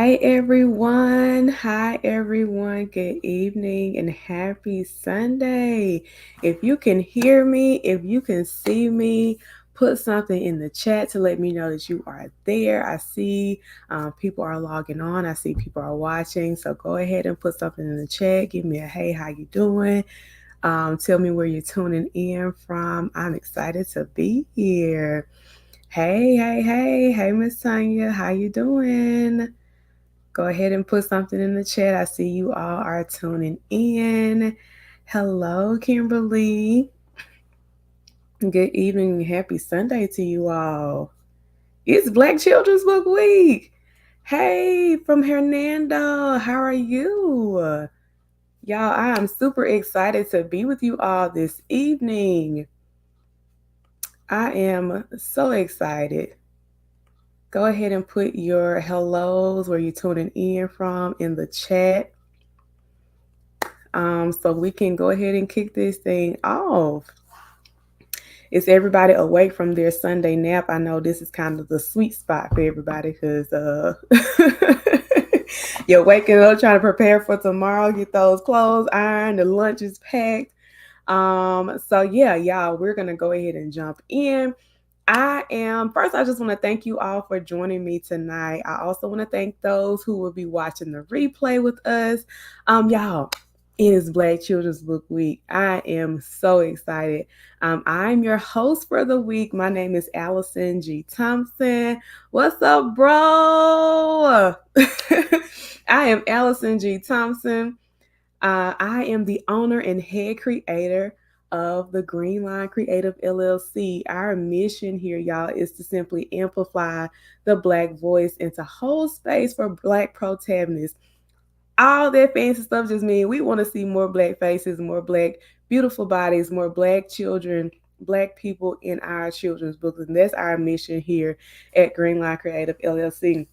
Hi everyone. Hi everyone. Good evening and happy Sunday. If you can hear me, if you can see me, put something in the chat to let me know that you are there. I see people are logging on. I see people are watching. So go ahead and put something in the chat. Give me a hey, how you doing? Tell me where you're tuning in from. I'm excited to be here. Hey, Miss Tanya, how you doing? Go ahead and put something in the chat. I see you all are tuning in. Hello, Kimberly. Good evening. Happy Sunday to you all. It's Black Children's Book Week. Hey, from Hernando. How are you? Y'all, I am super excited to be with you all this evening. I am so excited. Go ahead and put your hellos, where you're tuning in from, in the chat. So we can go ahead and kick this thing off. Is everybody awake from their Sunday nap? I know this is kind of the sweet spot for everybody because you're waking up trying to prepare for tomorrow, get those clothes ironed, the lunch is packed. So yeah, y'all, we're gonna go ahead and jump in. I just want to thank you all for joining me tonight. I also want to thank those who will be watching the replay with us. Y'all, it is Black Children's Book Week. I am so excited. I'm your host for the week. My name is Alison G. Thompson. What's up, bro? I am Alison G. Thompson. I am the owner and head creator of the Green Line Creative LLC. Our mission here, y'all, is to simply amplify the Black voice and to hold space for Black protagonists. All that fancy stuff just means we want to see more Black faces, more Black beautiful bodies, more Black children, Black people in our children's books. And that's our mission here at Green Line Creative LLC.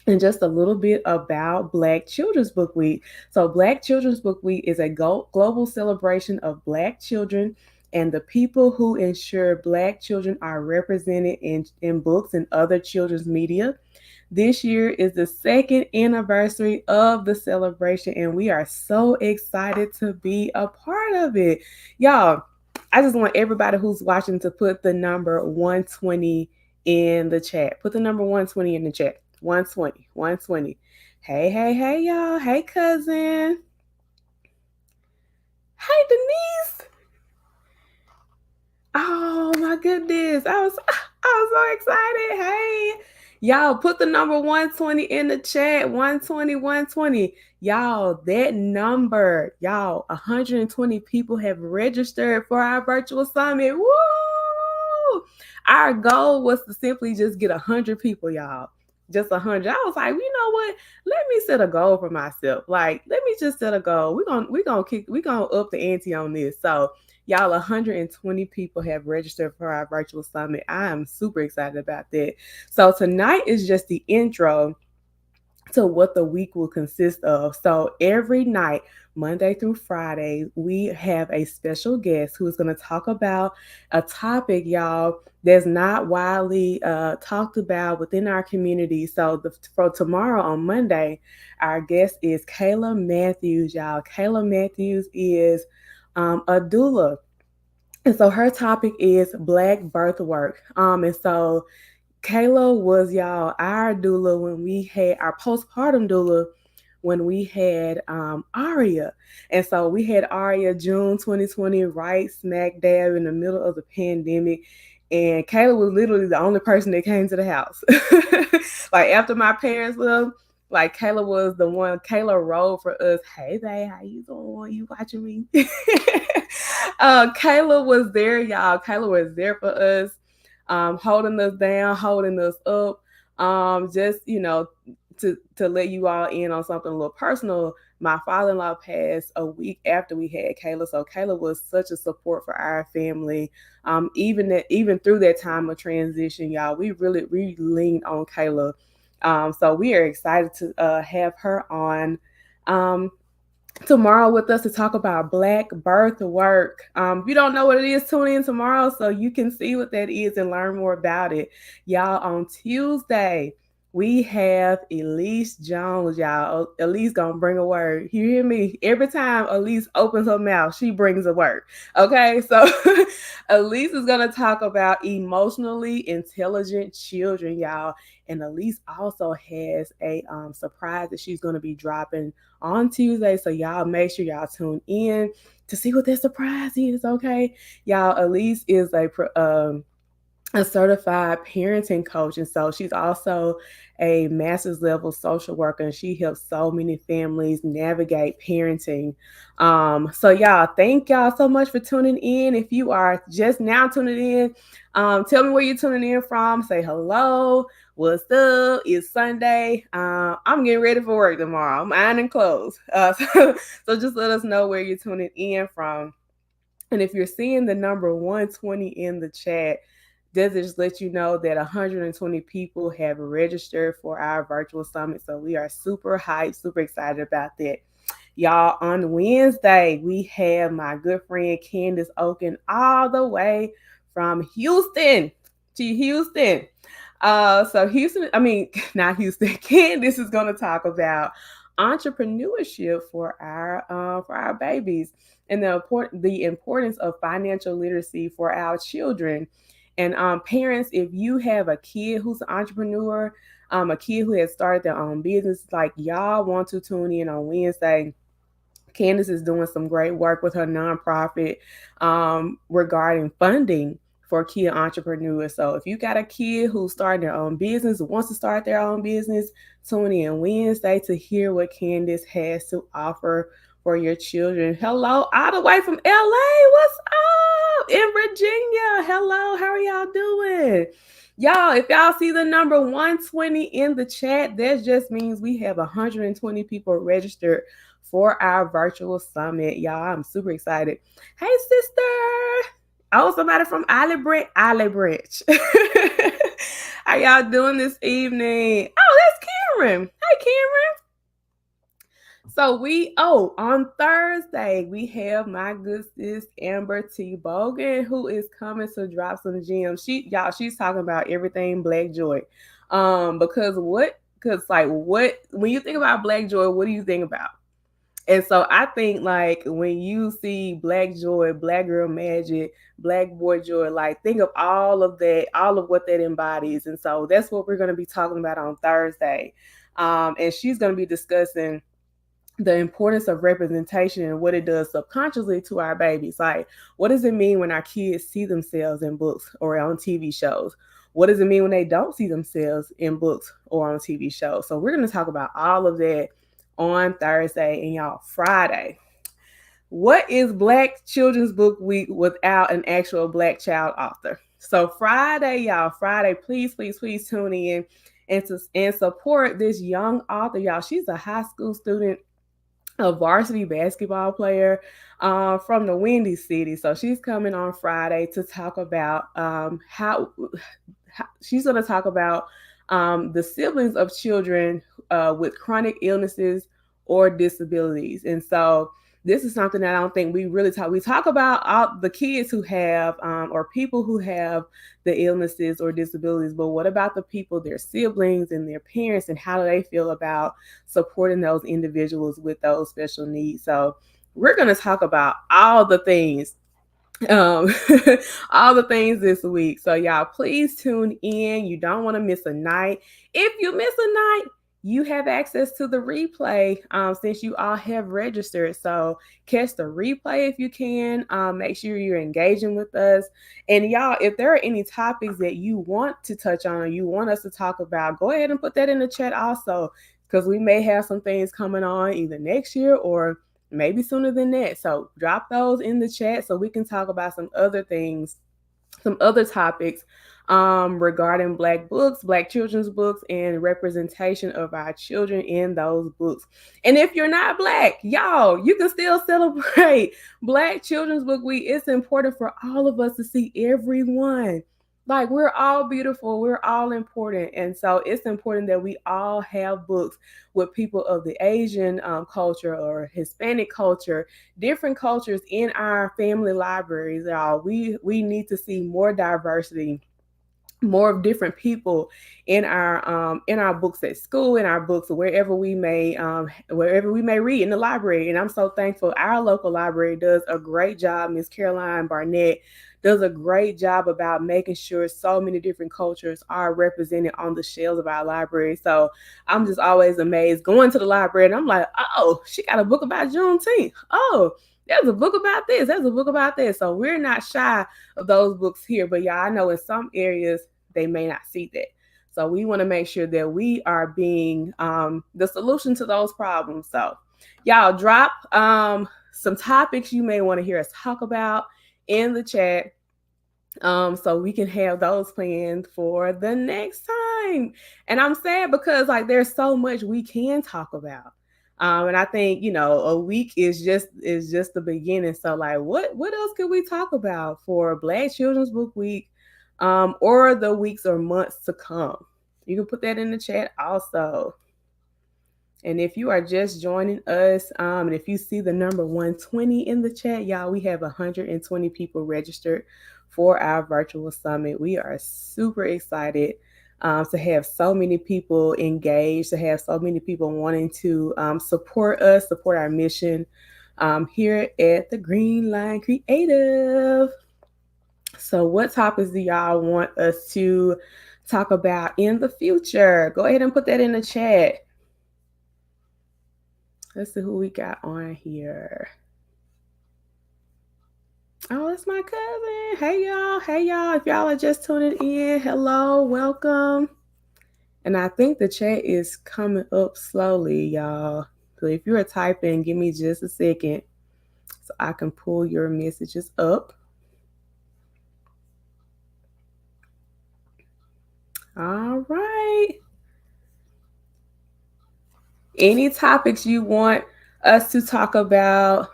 And just a little bit about Black Children's Book Week. So, Black Children's Book Week is a global celebration of Black children and the people who ensure Black children are represented in books and other children's media. This year is the second anniversary of the celebration, and we are so excited to be a part of it. Y'all, I just want everybody who's watching to put the number 120 in the chat. Put the number 120 in the chat. 120, 120. Hey, y'all. Hey, cousin. Hey, Denise. Oh my goodness. I was so excited. Hey. Y'all put the number 120 in the chat. 120, 120. Y'all, that number, y'all, 120 people have registered for our virtual summit. Woo! Our goal was to simply just get 100 people, y'all. Just 100. I was like, you know what? Let me set a goal for myself. Like, let me just set a goal. We're gonna up the ante on this. So y'all, 120 people have registered for our virtual summit. I am super excited about that. So tonight is just the intro to what the week will consist of. So every night, Monday through Friday, we have a special guest who is going to talk about a topic, y'all, that's not widely talked about within our community. So for tomorrow on Monday, our guest is Kayla Matthews, y'all. Kayla Matthews is a doula. And so her topic is Black birth work. And so Kayla was, y'all, our doula when we had our postpartum doula when we had Aria. And so we had Aria June 2020, right smack dab in the middle of the pandemic. And Kayla was literally the only person that came to the house. Like after my parents left, like Kayla was the one. Kayla rolled for us. Hey, babe, how you doing? You watching me? Kayla was there, y'all. Kayla was there for us, holding us down, holding us up. Just to let you all in on something a little personal. My father-in-law passed a week after we had Kayla, so Kayla was such a support for our family. Even through that time of transition, y'all, we leaned on Kayla. So we are excited to have her on tomorrow with us to talk about Black birth work. If you don't know what it is, tune in tomorrow so you can see what that is and learn more about it. Y'all, on Tuesday, we have Elise Jones, y'all. Elise gonna bring a word. You hear me? Every time Elise opens her mouth, she brings a word. Okay, so Elise is gonna talk about emotionally intelligent children, y'all. And Elise also has a surprise that she's gonna be dropping on Tuesday. So y'all make sure y'all tune in to see what that surprise is. Okay, y'all. Elise is a certified parenting coach. And so she's also a master's level social worker, and she helps so many families navigate parenting. So y'all, thank y'all so much for tuning in. If you are just now tuning in, tell me where you're tuning in from. Say hello. What's up? It's Sunday. I'm getting ready for work tomorrow. I'm ironing clothes. So just let us know where you're tuning in from. And if you're seeing the number 120 in the chat, does it just let you know that 120 people have registered for our virtual summit? So we are super hyped, super excited about that. Y'all, on Wednesday, we have my good friend Candace Oken all the way from Houston to Houston. So Houston, I mean, not Houston, Candace is going to talk about entrepreneurship for our babies and the importance of financial literacy for our children. And parents, if you have a kid who's an entrepreneur, a kid who has started their own business, like y'all want to tune in on Wednesday. Candace is doing some great work with her nonprofit regarding funding for kid entrepreneurs. So if you got a kid who's starting their own business, wants to start their own business, tune in Wednesday to hear what Candace has to offer for your children. Hello, all the way from LA. What's up? In Virginia. Hello, how are y'all doing? Y'all, if y'all see the number 120 in the chat, that just means we have 120 people registered for our virtual summit. Y'all, I'm super excited. Hey, sister. Oh, somebody from Olive Branch. How y'all doing this evening? Oh, that's Cameron. Hey, Cameron. So on Thursday, we have my good sis Amber T. Bogan, who is coming to drop some gems. She's talking about everything Black Joy. Because when you think about Black Joy, what do you think about? And so I think like when you see Black Joy, Black Girl Magic, Black Boy Joy, like think of all of that, all of what that embodies. And so that's what we're going to be talking about on Thursday. And she's going to be discussing the importance of representation and what it does subconsciously to our babies. Like, what does it mean when our kids see themselves in books or on TV shows? What does it mean when they don't see themselves in books or on TV shows? So we're going to talk about all of that on Thursday. And y'all, Friday. What is Black Children's Book Week without an actual Black child author? So Friday, y'all, please tune in and support this young author. Y'all, she's a high school student, a varsity basketball player from the Windy City. So she's coming on Friday to talk about how she's going to talk about the siblings of children with chronic illnesses or disabilities. And so this is something that I don't think we really talk. We talk about all the kids who have or people who have the illnesses or disabilities, but what about the people, their siblings and their parents, and how do they feel about supporting those individuals with those special needs? So we're going to talk about all the things all the things this week. So y'all, please tune in. You don't want to miss a night. If you miss a night, you have access to the replay since you all have registered. So catch the replay if you can. Make sure you're engaging with us. And y'all, if there are any topics that you want to touch on or you want us to talk about, go ahead and put that in the chat also, because we may have some things coming on either next year or maybe sooner than that. So drop those in the chat so we can talk about some other things, some other topics regarding Black books, Black children's books, and representation of our children in those books. And if you're not Black, y'all, you can still celebrate Black Children's Book Week. It's important for all of us to see everyone. Like, we're all beautiful, we're all important. And so it's important that we all have books with people of the Asian culture or Hispanic culture, different cultures in our family libraries. We need to see more diversity more of different people in our books at school, in our books wherever we may read in the library. And I'm so thankful our local library does a great job. Miss Caroline Barnett does a great job about making sure so many different cultures are represented on the shelves of our library. So I'm just always amazed going to the library and I'm like, oh, she got a book about Juneteenth. Oh, there's a book about this. There's a book about this. So we're not shy of those books here. But yeah, I know in some areas they may not see that. So we want to make sure that we are being the solution to those problems. So y'all drop some topics you may want to hear us talk about in the chat, so we can have those planned for the next time. And I'm sad because like there's so much we can talk about. And I think, a week is just the beginning. So like what else could we talk about for Black Children's Book Week, or the weeks or months to come? You can put that in the chat also. And if you are just joining us, and if you see the number 120 in the chat, y'all, we have 120 people registered for our virtual summit. We are super excited to have so many people engaged, to have so many people wanting to support us, support our mission here at the Green Line Creative. So what topics do y'all want us to talk about in the future? Go ahead and put that in the chat. Let's see who we got on here. Oh, that's my cousin. Hey, y'all. Hey, y'all. If y'all are just tuning in, hello, welcome. And I think the chat is coming up slowly, y'all. So if you're typing, give me just a second so I can pull your messages up. All right. Any topics you want us to talk about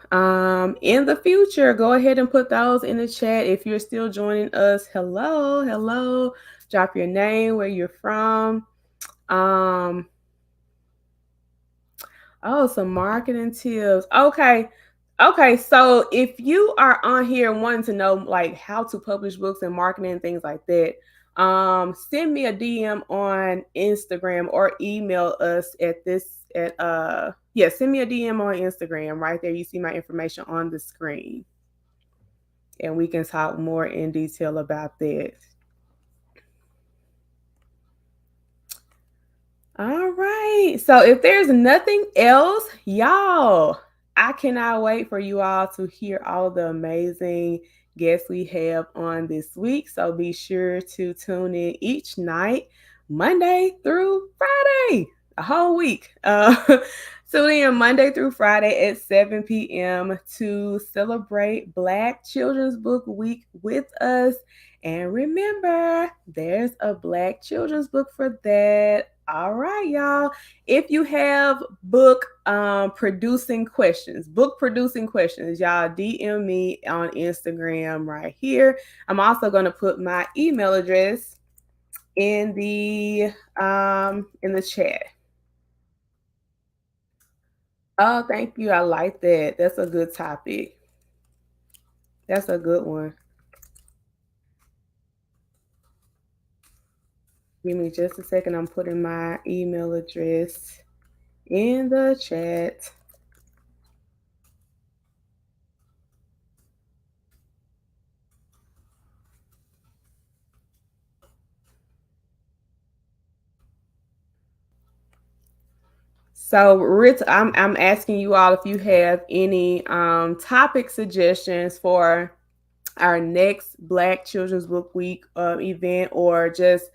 in the future, go ahead and put those in the chat. If you're still joining us, hello. Drop your name, where you're from. Oh, some marketing tips. Okay, so if you are on here wanting to know like how to publish books and marketing and things like that, send me a DM on Instagram or email us send me a DM on Instagram. Right there, you see my information on the screen, and we can talk more in detail about that. All right, so if there's nothing else, y'all, I cannot wait for you all to hear all the amazing guests we have on this week. So be sure to tune in each night, Monday through Friday, a whole week. Tune in Monday through Friday at 7 p.m. to celebrate Black Children's Book Week with us. And remember, there's a Black children's book for that. All right, y'all. If you have book producing questions, y'all DM me on Instagram right here. I'm also going to put my email address in the chat. Oh, thank you. I like that. That's a good topic. That's a good one. Give me just a second. I'm putting my email address in the chat. So, I'm asking you all if you have any topic suggestions for our next Black Children's Book Week event, or just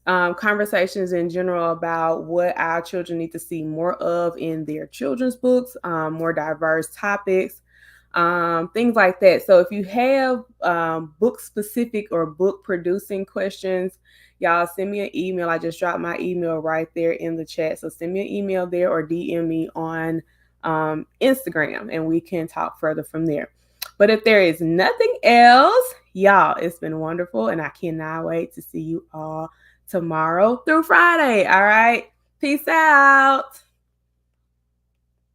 conversations in general about what our children need to see more of in their children's books, more diverse topics, things like that. So if you have book specific or book producing questions, y'all send me an email. I just dropped my email right there in the chat. So send me an email there or DM me on Instagram, and we can talk further from there. But if there is nothing else, y'all, it's been wonderful, and I cannot wait to see you all tomorrow through Friday. All right. Peace out.